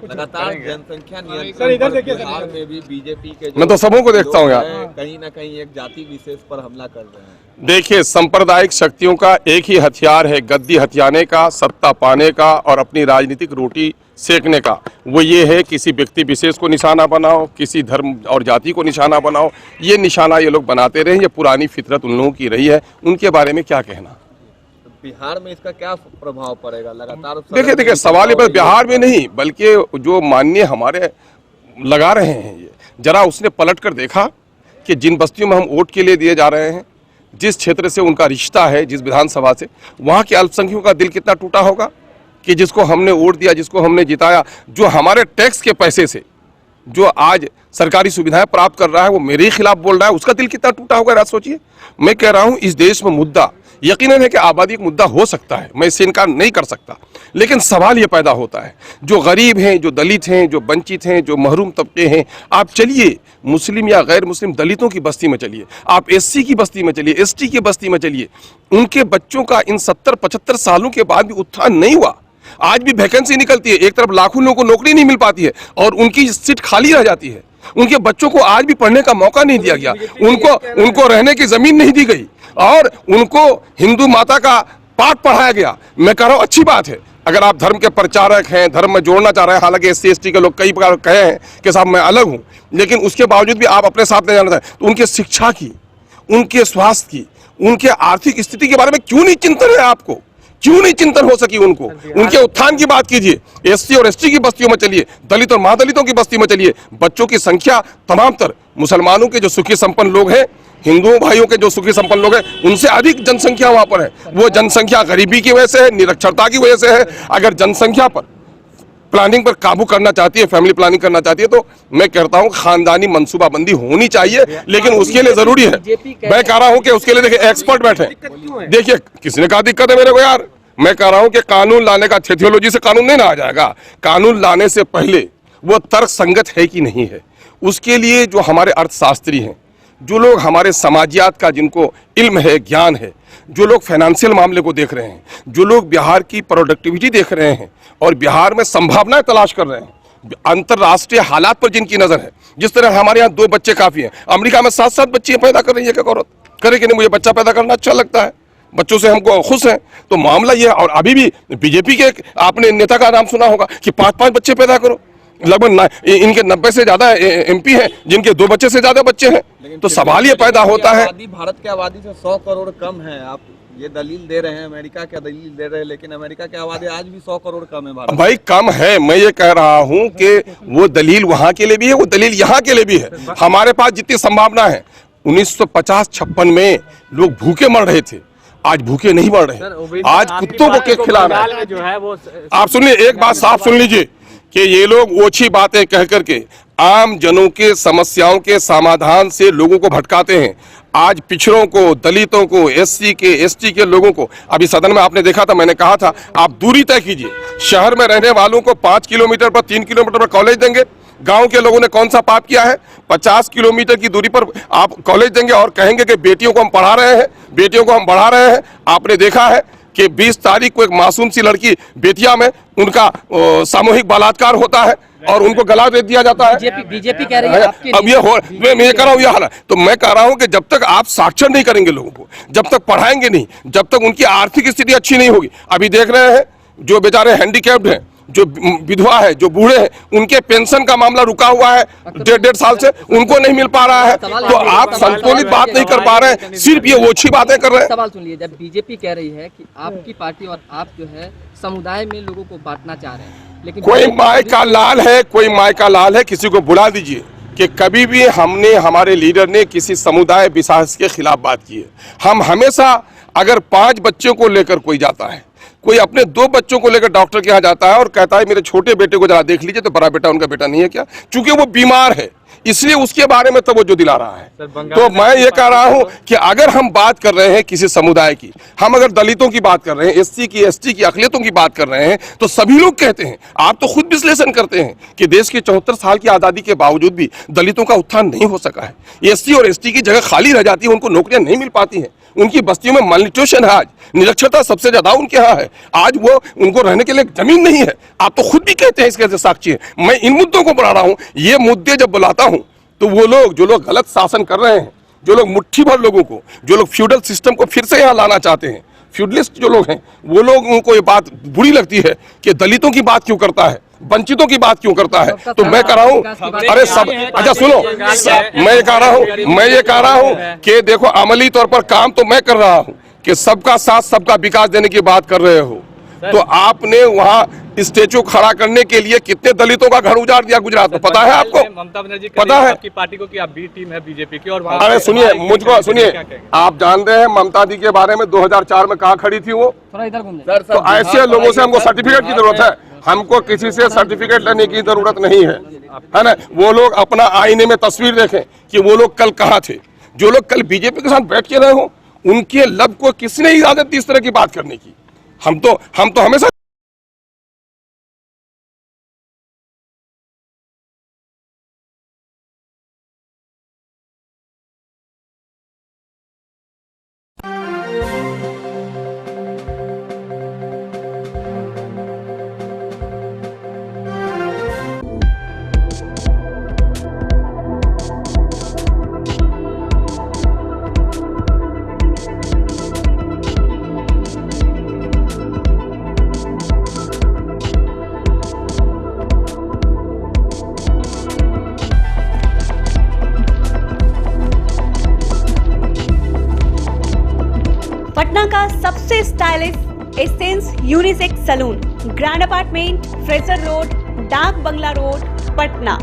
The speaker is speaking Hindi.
लगातार जनसंख्या नियंत्रण पर बिहार में भी बीजेपी के मैं तो सबों को देखता हूँ यार, कहीं ना कहीं एक जाति विशेष पर हमला कर रहे हैं। देखिए, सांप्रदायिक शक्तियों का एक ही हथियार है गद्दी हथियाने का, सत्ता पाने का और अपनी राजनीतिक रोटी सेकने का। वो ये है किसी व्यक्ति विशेष को निशाना बनाओ, किसी धर्म और जाति को निशाना बनाओ। ये निशाना ये लोग बनाते रहे, ये पुरानी फितरत उन लोगों की रही है। उनके बारे में क्या कहना। बिहार में इसका क्या प्रभाव पड़ेगा? लगातार देखिए सवाल ये बिहार में नहीं बल्कि जो माननीय हमारे लगा रहे हैं, ये जरा उसने पलट कर देखा कि जिन बस्तियों में हम वोट के लिए दिए जा रहे हैं, जिस क्षेत्र से उनका रिश्ता है, जिस विधानसभा से, वहाँ के अल्पसंख्यकों का दिल कितना टूटा होगा कि जिसको हमने वोट दिया, जिसको हमने जिताया, जो हमारे टैक्स के पैसे से जो आज सरकारी सुविधाएं प्राप्त कर रहा है, वो मेरे ही खिलाफ बोल रहा है, उसका दिल कितना टूटा होगा। रात सोचिए। मैं कह रहा हूँ इस देश में मुद्दा यकीनन है कि आबादी एक मुद्दा हो सकता है, मैं इससे इनकार नहीं कर सकता, लेकिन सवाल ये पैदा होता है जो गरीब हैं, जो दलित हैं, जो वंचित हैं, जो महरूम तबके हैं। आप चलिए मुस्लिम या गैर मुस्लिम दलितों की बस्ती में चलिए, आप एससी की बस्ती में चलिए, एसटी की बस्ती में चलिए, उनके बच्चों का इन 70-75 सालों के बाद भी उत्थान नहीं हुआ। आज भी वैकेंसी निकलती है, एक तरफ लाखों लोगों को नौकरी नहीं मिल पाती है और उनकी सीट खाली रह जाती है। उनके बच्चों को आज भी पढ़ने का मौका नहीं दिया गया, उनको रहने की जमीन नहीं दी गई और उनको हिंदू माता का पाठ पढ़ाया गया। मैं कह रहा हूँ अच्छी बात है, अगर आप धर्म के प्रचारक हैं, धर्म में जोड़ना चाह रहे हैं, हालांकि एससी एसटी के लोग कई बार कहे हैं कि साहब मैं अलग हूँ, लेकिन उसके बावजूद भी आप अपने साथ ले जाना चाहें तो उनके शिक्षा की, उनके स्वास्थ्य की, उनके आर्थिक स्थिति के बारे में क्यों नहीं चिंतन है आपको? क्यों नहीं चिंतन हो सकी उनको? उनके उत्थान की बात कीजिए। एससी और एसटी की बस्तियों में चलिए, दलित और महादलितों की बस्ती में चलिए, बच्चों की संख्या तमाम तर मुसलमानों के जो सुखी संपन्न लोग हैं, हिंदुओं भाइयों के जो सुखी संपन्न लोग हैं, उनसे अधिक जनसंख्या वहां पर है। वो जनसंख्या गरीबी की वजह से है, निरक्षरता की वजह से है। अगर जनसंख्या पर प्लानिंग पर काबू करना चाहती है, फैमिली प्लानिंग करना चाहती है, तो मैं कहता हूं खानदानी मंसूबाबंदी होनी चाहिए, लेकिन उसके लिए जरूरी है, मैं कह रहा हूं कि उसके लिए देखिए एक्सपर्ट बैठे। देखिए किसने कहा दिक्कत है मेरे को यार? मैं कह रहा हूं कि कानून लाने का थियोलॉजी से कानून नहीं ना आ जाएगा। कानून लाने से पहले वो तर्क संगत है कि नहीं है, उसके लिए जो हमारे अर्थशास्त्री हैं, जो लोग हमारे समाजियात का जिनको इल्म है, ज्ञान है, जो लोग फाइनेंशियल मामले को देख रहे हैं, जो लोग बिहार की प्रोडक्टिविटी देख रहे हैं और बिहार में संभावनाएं तलाश कर रहे हैं, अंतर्राष्ट्रीय हालात पर जिनकी नजर है, जिस तरह हमारे यहाँ 2 बच्चे काफी हैं, अमेरिका में 7-7 बच्चे पैदा कर रही है, क्या औरत करे कि नहीं? मुझे बच्चा पैदा करना अच्छा लगता है, बच्चों से हमको खुश हैं, तो मामला ये है। और अभी भी बीजेपी के आपने नेता का नाम सुना होगा कि 5-5 बच्चे पैदा करो, लगभग इनके 90 से ज्यादा एमपी हैं जिनके 2 बच्चे से ज्यादा बच्चे हैं। तो सवाल ये पैदा होता है, भारत की आबादी से 100 करोड़ कम है। आप ये दलील दे रहे हैं, अमेरिका क्या दलील दे रहे हैं, लेकिन अमेरिका की आबादी आज भी 100 करोड़ कम है। भारत भाई कम है, मैं ये कह रहा हूं कि वो दलील वहां के लिए भी है, वो दलील यहाँ के लिए भी है। हमारे पास जितनी संभावना है, 1950-56 में लोग भूखे मर रहे थे, आज भूखे नहीं मर रहे, आज कुत्तों को केक खिला रहे हैं। आप सुनिए, एक बात साफ सुन लीजिए कि ये लोग ओछी बातें कह करके आम जनों के समस्याओं के समाधान से लोगों को भटकाते हैं। आज पिछड़ों को, दलितों को, एससी के, एसटी के लोगों को, अभी सदन में आपने देखा था, मैंने कहा था आप दूरी तय कीजिए। शहर में रहने वालों को 5 किलोमीटर पर, 3 किलोमीटर पर कॉलेज देंगे। गांव के लोगों ने कौन सा पाप किया है? 50 किलोमीटर की दूरी पर आप कॉलेज देंगे और कहेंगे कि बेटियों को हम पढ़ा रहे हैं, बेटियों को हम बढ़ा रहे हैं। आपने देखा है कि 20 तारीख को एक मासूम सी लड़की बेतिया में उनका सामूहिक बलात्कार होता है और उनको गला दे दिया जाता है। बीजेपी कह रही है अब ये मैं कह रहा हूँ ये हाल है। तो मैं कह रहा हूँ कि जब तक आप साक्षर नहीं करेंगे लोगों को, जब तक पढ़ाएंगे नहीं, जब तक उनकी आर्थिक स्थिति अच्छी नहीं होगी। अभी देख रहे हैं जो बेचारे हैंडीकैप्ड हैं, जो विधवा है, जो बूढ़े हैं, उनके पेंशन का मामला रुका हुआ है 1.5 साल से, उनको नहीं मिल पा रहा है। तो आप संतुलित बात नहीं कर पा रहे हैं, सिर्फ ये ओछी बातें कर रहे हैं। सवाल सुन लीजिए, जब बीजेपी कह रही है कि आपकी पार्टी और आप जो है समुदाय में लोगों को बांटना चाह रहे हैं, लेकिन कोई माय का लाल है, कोई माय का लाल है, किसी को बुला दीजिए कि कभी भी हमने, हमारे लीडर ने किसी समुदाय विशेष के खिलाफ बात की है। हम हमेशा, अगर 5 बच्चों को लेकर कोई जाता है, कोई अपने 2 बच्चों को लेकर डॉक्टर के यहाँ जाता है और कहता है मेरे छोटे बेटे को जरा देख लीजिए, तो बड़ा बेटा उनका बेटा नहीं है क्या? चूंकि वो बीमार है, इसलिए उसके बारे में तवज्जो दिला रहा है। तो मैं ये कह रहा हूं कि अगर हम बात कर रहे हैं किसी समुदाय की, हम अगर दलितों की बात कर रहे हैं, एससी की, एसटी की, अकलियतों की बात कर रहे हैं, तो सभी लोग कहते हैं, आप तो खुद विश्लेषण करते हैं कि देश के 74 साल की आजादी के बावजूद भी दलितों का उत्थान नहीं हो सका है। एससी और एसटी की जगह खाली रह जाती है, उनको नौकरियां नहीं मिल पाती हैं, उनकी बस्तियों में मालन्यूट्रिशन है, आज निरक्षरता सबसे ज्यादा उनके यहाँ है, आज वो उनको रहने के लिए जमीन नहीं है। आप तो खुद भी कहते हैं, इसके साक्षी है। मैं इन मुद्दों को बढ़ा रहा हूं। ये मुद्दे जब बुलाता हूं तो वो लोग जो लोग गलत शासन कर रहे हैं, जो लोग मुट्ठी भर लोगों को, जो लोग फ्यूडल सिस्टम को फिर से यहाँ लाना चाहते हैं, फ्यूडलिस्ट जो लोग हैं, वो लोगों को ये बात बुरी लगती है कि दलितों की बात क्यों करता है, वंचितों की बात क्यों करता है। तो मैं कह रहा हूं, अरे सब, अच्छा सुनो, मैं ये कह रहा हूं कि देखो, अमली तौर पर काम तो मैं कर रहा हूं कि सबका साथ सबका विकास देने की बात कर रहे हो, तो आपने वहां स्टेचू खड़ा करने के लिए कितने दलितों का घर उजाड़ दिया गुजरात में, पता है आपको? ममता बनर्जी पता है आपकी पार्टी को कि आप बी टीम है बीजेपी की, और अरे सुनिए, मुझको सुनिए, आप जान रहे हैं ममता दी के बारे में 2004 में कहाँ खड़ी थी वो? थोड़ा इधर घूम जाइए। तो ऐसे लोगों से हमको सर्टिफिकेट की जरूरत है, हमको किसी से सर्टिफिकेट लेने की जरूरत नहीं है ना। वो लोग अपना आईने में तस्वीर देखें कि वो लोग कल कहाँ थे। जो लोग कल बीजेपी के साथ बैठ के रहे हो, उनके लब को किसने इजाजत दी इस तरह की बात करने की? हम तो हमेशा पटना का सबसे stylish essence unisex salon, grand apartment, Fraser road, Dak Bungalow road, Patna.